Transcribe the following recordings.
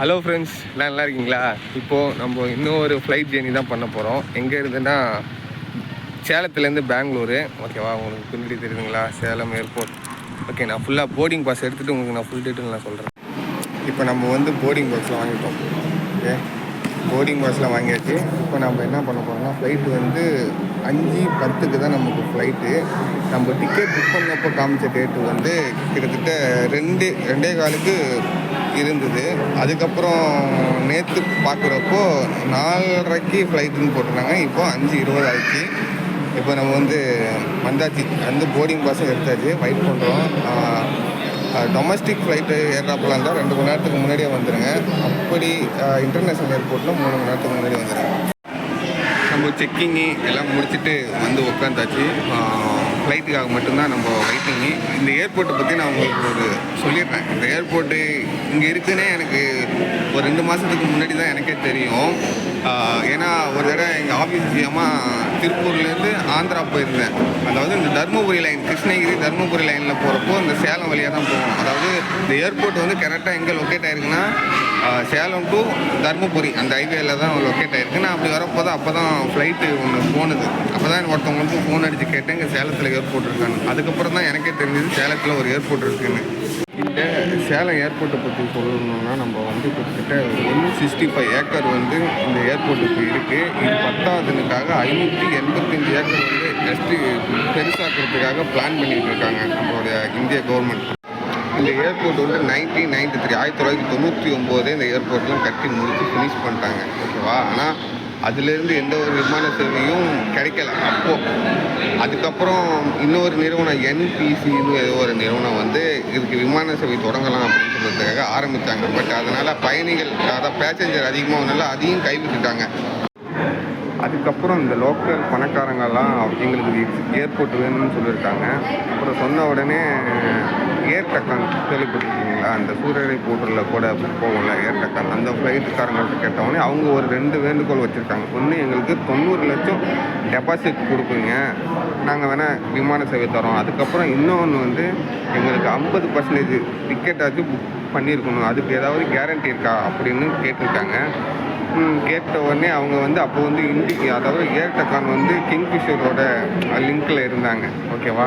Hello friends, நல்லா இருக்கீங்களா? இப்போது நம்ம இன்னொரு ஃப்ளைட் ஜேர்னி தான் பண்ண போகிறோம். எங்கே இருந்துன்னா சேலத்துலேருந்து பெங்களூரு. ஓகேவா? உங்களுக்கு பின்னாடி தெரியுதுங்களா சேலம் ஏர்போர்ட். ஓகே, நான் ஃபுல்லாக போர்டிங் பாஸ் எடுத்துகிட்டு உங்களுக்கு நான் ஃபுல் டீட்டெயில் நான் சொல்கிறேன். இப்போ நம்ம வந்து போர்டிங் பாஸில் வாங்கிட்டோம். ஓகே, போர்டிங் பாஸில் வாங்கியாச்சு. இப்போ நம்ம என்ன பண்ண போகிறோம்னா ஃப்ளைட்டு வந்து 5:10 தான் நமக்கு ஃப்ளைட்டு. நம்ம டிக்கெட் புக் பண்ணப்போ காமிச்ச டேட்டு வந்து கிட்டத்தட்ட 2:15 இருந்தது. அதுக்கப்புறம் நேற்று பார்க்குறப்போ 4:30 ஃப்ளைட்டுன்னு போட்டிருந்தாங்க. இப்போ 5:20 ஆயிடுச்சு. இப்போ நம்ம வந்து வந்தாச்சு, வந்து போர்டிங் பாஸும் எடுத்தாச்சு. வெயிட் பண்ணுறோம். டொமஸ்டிக் ஃப்ளைட்டு ஏறாப்பெல்லாம் இருந்தால் 2 மணி நேரத்துக்கு முன்னாடியே வந்துடுங்க. அப்படி இன்டர்நேஷ்னல் ஏர்போர்ட்டில் 3 மணி நேரத்துக்கு முன்னாடி வந்துடுங்க. நம்ம செக்கிங்கு எல்லாம் முடிச்சுட்டு வந்து உட்காந்தாச்சு. ஃப்ளைட்டுக்காக மட்டும்தான் நம்ம வெயிட்டிங்கு. இந்த ஏர்போர்ட்டை பற்றி நான் உங்களுக்கு ஒரு சொல்லிடுறேன். இந்த ஏர்போர்ட்டு இங்கே இருக்குன்னே எனக்கு ஒரு 2 மாதத்துக்கு முன்னாடி தான் எனக்கே தெரியும். ஏன்னா ஒரு தடவை எங்கள் ஆஃபீஸ் விஷயமாக திருப்பூர்லேருந்து ஆந்திரா போயிருந்தேன். அதாவது இந்த தருமபுரி லைன், கிருஷ்ணகிரி தருமபுரி லைனில் போகிறப்போ இந்த சேலம் வழியாக தான் போகணும். அதாவது இந்த ஏர்போர்ட் வந்து கரெக்டாக எங்கே லொக்கேட் ஆகிருக்குன்னா சேலம் டு தருமபுரி அந்த ஹைவேல தான் லொக்கேட் ஆகிருக்கு. நான் அப்படி வரப்போ தான் அப்போ தான் ஃப்ளைட்டு ஒன்று போனது. அப்போ தான் ஒருத்தவங்களுக்கு ஃபோன் அடித்து கேட்டேன் இங்கே சேலத்தில் ஏர்போர்ட் இருக்கான்னு. அதுக்கப்புறம் தான் எனக்கே தெரிஞ்சது சேலத்தில் ஒரு ஏர்போர்ட் இருக்குதுன்னு. இந்த சேலம் ஏர்போர்ட்டை பற்றி சொல்லணுன்னா நம்ம வந்து கிட்டத்தட்ட 165 ஏக்கர் வந்து இந்த ஏர்போர்ட்டுக்கு இருக்குது. இது 10ஆவதுக்காக 585 ஏக்கர் வந்து நெக்ஸ்ட்டு பெருசாக்கிறதுக்காக பிளான் பண்ணிகிட்டு இருக்காங்க நம்மளுடைய இந்திய கவர்மெண்ட். இந்த ஏர்போர்ட் வந்து 1993 இந்த ஏர்போர்ட்லாம் கட்டி முடித்து ஃபினிஷ் பண்ணிட்டாங்க. ஓகேவா? ஆனால் அதுலேருந்து எந்த ஒரு விமான சேவையும் கிடைக்கல அப்போது. அதுக்கப்புறம் இன்னொரு நிறுவனம் NPCன்னு ஏதோ ஒரு நிறுவனம் வந்து இதுக்கு விமான சேவை தொடங்கலாம் அப்படின்னு சொல்கிறதுக்காக ஆரம்பித்தாங்க. பட் அதனால் பயணிகள், அதாவது பேசஞ்சர் அதிகமாகனால அதையும் கைவிட்டுட்டாங்க. அதுக்கப்புறம் இந்த லோக்கல் பணக்காரங்கெல்லாம் எங்களுக்கு ஏர்போர்ட் வேணும்னு சொல்லியிருக்காங்க. அப்புறம் சொன்ன உடனே ஏர்டக்கான் கேள்விப்பட்டிருக்கீங்களா? அந்த சூரியரை போட்டில் கூட போகல ஏர்டக்கான், அந்த ஃப்ளைட்டுக்காரங்கள்ட்ட கேட்டவொடனே அவங்க ஒரு 2 வேண்டுகோள் வச்சுருக்காங்க. ஒன்று, எங்களுக்கு 90 லட்சம் டெபாசிட் கொடுக்குங்க, நாங்கள் வேணால் விமான சேவை தரோம். அதுக்கப்புறம் இன்னொன்று வந்து எங்களுக்கு 50% டிக்கெட்டாச்சும் புக் பண்ணியிருக்கணும், அதுக்கு ஏதாவது கேரண்டி இருக்கா அப்படின்னு கேட்டிருக்காங்க. கேட்ட உடனே அவங்க வந்து அப்போ வந்து அதாவது ஏர்டக்கான் வந்து கிங்ஃபிஷரோட லிங்கில் இருந்தாங்க. ஓகேவா?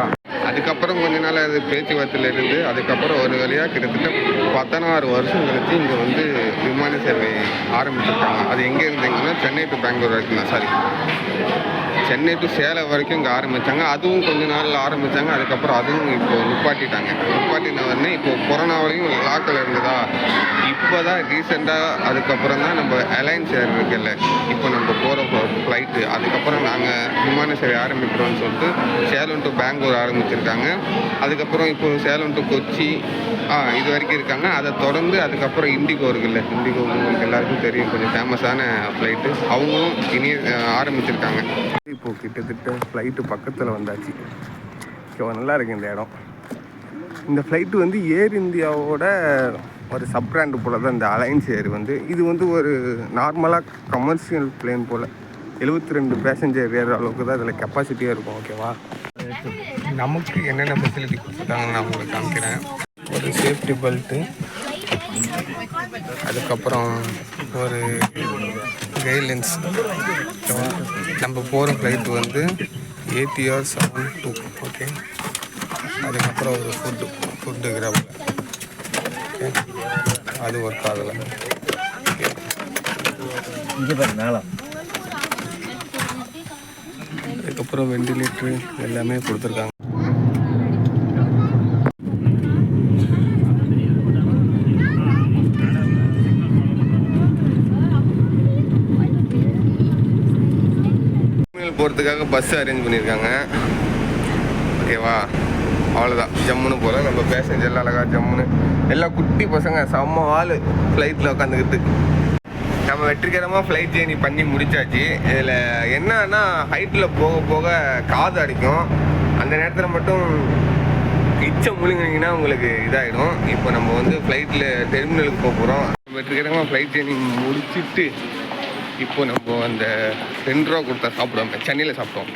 அதுக்கப்புறம் கொஞ்ச நாள் அது பேச்சுவார்த்தையில் இருந்து அதுக்கப்புறம் ஒரு வழியாக கிட்டத்தட்ட 16 வருஷம் கழிச்சு இங்கே வந்து விமான சேவை ஆரம்பிச்சிருக்காங்க. அது எங்கே இருந்தீங்கன்னா சென்னை டு பெங்களூர் வரைக்கும் தான், சாரி சென்னை டு சேலம் வரைக்கும் இங்கே ஆரம்பித்தாங்க. அதுவும் கொஞ்ச நாளில் ஆரம்பித்தாங்க. அதுக்கப்புறம் அதுவும் இப்போ நிப்பாட்டிட்டாங்க. நிப்பாட்டினவொடனே இப்போது கொரோனாவிலையும் லாக்கில் இருந்ததா, இப்போ தான் ரீசெண்டாக அதுக்கப்புறம் தான் நம்ம அலைன்ஸ் ஏர் இருக்குல்ல, இப்போ நம்ம போகிற ஃப்ளைட்டு, அதுக்கப்புறம் நாங்கள் விமான சேவை ஆரம்பிக்கிறோம்னு சொல்லிட்டு சேலம் டு பெங்களூர் ஆரம்பிச்சிருக்காங்க. அதுக்கப்புறம் இப்போது சேலம் டு கொச்சி இது வரைக்கும் இருக்காங்க. அதை தொடர்ந்து அதுக்கப்புறம் இண்டிகோ இருக்குல்ல, இண்டிகோ உங்களுக்கு எல்லாருக்கும் தெரியும், கொஞ்சம் ஃபேமஸான ஃப்ளைட்டு, அவங்களும் இனி ஆரம்பிச்சிருக்காங்க. இப்போது கிட்டத்தட்ட ஃப்ளைட்டு பக்கத்தில் வந்தாச்சு. நல்லா இருக்குது இந்த இடம். இந்த ஃப்ளைட்டு வந்து ஏர் இந்தியாவோட ஒரு சப் பிராண்டு போல் தான் இந்த அலைன்ஸ் ஏர் வந்து. இது வந்து ஒரு நார்மலாக கமர்ஷியல் பிளேன் போல் 72 பேசஞ்சர் ஏற அளவுக்கு தான் இதில் கெப்பாசிட்டியாக இருக்கும். ஓகேவா? நமக்கு என்னென்ன ஃபெசிலிட்டி கொடுத்துருக்காங்கன்னு நான் உங்களுக்கு காமிக்கிறேன். ஒரு சேஃப்டி பெல்ட்டு, அதுக்கப்புறம் ஒரு கைட்லைன்ஸ். நம்ம போகிற ஃப்ளைட்டு வந்து ATR 72. ஓகே, அதுக்கப்புறம் ஒரு ஃபுட்டு கிராபில். ஓகே, அது ஒர்க் ஆகலை. அதுக்கப்புறம் வெண்டிலேட்ரு எல்லாமே கொடுத்துருக்காங்க. போகிறதுக்காக பஸ் அரேஞ்ச் பண்ணியிருக்காங்க. ஓகேவா? அவ்வளோதான், ஜம்முன்னு போகல. நம்ம பேசஞ்சர்லாம் அழகாக ஜம்முன்னு எல்லாம் குட்டி பசங்க செம்ம ஆள் ஃப்ளைட்டில் உட்காந்துக்கிட்டு. நம்ம வெற்றிகரமாக ஃப்ளைட் ஜேர்னி பண்ணி முடித்தாச்சு. இதில் என்னன்னா ஹைட்டில் போக போக காது அடிக்கும். அந்த நேரத்தில் மட்டும் இச்சம் முழுங்கினீங்கன்னா உங்களுக்கு இதாகிடும். இப்போ நம்ம வந்து ஃப்ளைட்டில் டெர்மினலுக்கு போக போகிறோம். வெற்றிகரமாக ஃப்ளைட் ஜேர்னி முடிச்சுட்டு இப்போது நம்ம அந்த 2 ரூபா கொடுத்தா சாப்பிடுவோம், சென்னையில் சாப்பிட்டோம்.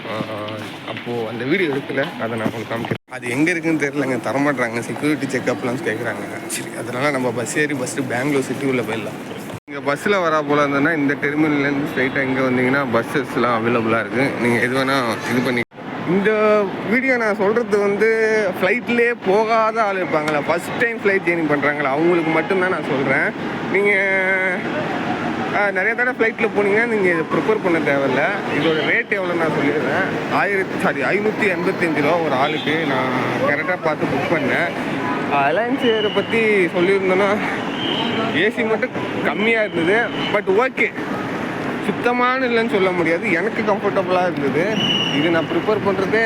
அப்போது அந்த வீடியோ இருக்குல்ல, அதை நான் உங்களுக்கு காமிக்கிறேன். அது எங்கே இருக்குதுன்னு தெரியலங்க, தரமாட்டுறாங்க, செக்யூரிட்டி செக்அப்லாம் கேட்குறாங்க. சரி, அதனால் நம்ம பஸ் ஏறி பெங்களூர் சிட்டி உள்ள போயிடலாம். நீங்கள் பஸ்ஸில் வரா போல் இருந்ததுன்னா இந்த டெர்மினல்லேருந்து ஸ்ட்ரைட்டாக இங்கே வந்தீங்கன்னா பஸ்ஸஸ்லாம் அவைலபிளாக இருக்குது. நீங்கள் எது வேணால் இது பண்ணி. இந்த வீடியோ நான் சொல்கிறது ஃப்ளைட்லேயே போகாத ஆள் இருப்பாங்களா, ஃபஸ்ட் டைம் ஃப்ளைட் ஜேர்னி பண்ணுறாங்களா, அவங்களுக்கு மட்டும்தான் நான் சொல்கிறேன். நீங்கள் நிறைய தடவை ஃப்ளைட்டில் போனீங்கன்னா நீங்கள் இதை ப்ரிப்பேர் பண்ண தேவையில்ல. இதோட ரேட் எவ்வளோ நான் சொல்லிடுறேன். 585 ரூபா ஒரு ஆளுக்கு. நான் கரெக்டாக பார்த்து புக் பண்ணேன். அலையன்ஸ் ஏரை பற்றி சொல்லியிருந்தோன்னா ஏசி மட்டும் கம்மியாக இருந்தது. பட் ஓகே, சுத்தமான இல்லைன்னு சொல்ல முடியாது, எனக்கு கம்ஃபர்டபுளாக இருந்தது. இது நான் ப்ரிப்பேர் பண்ணுறதே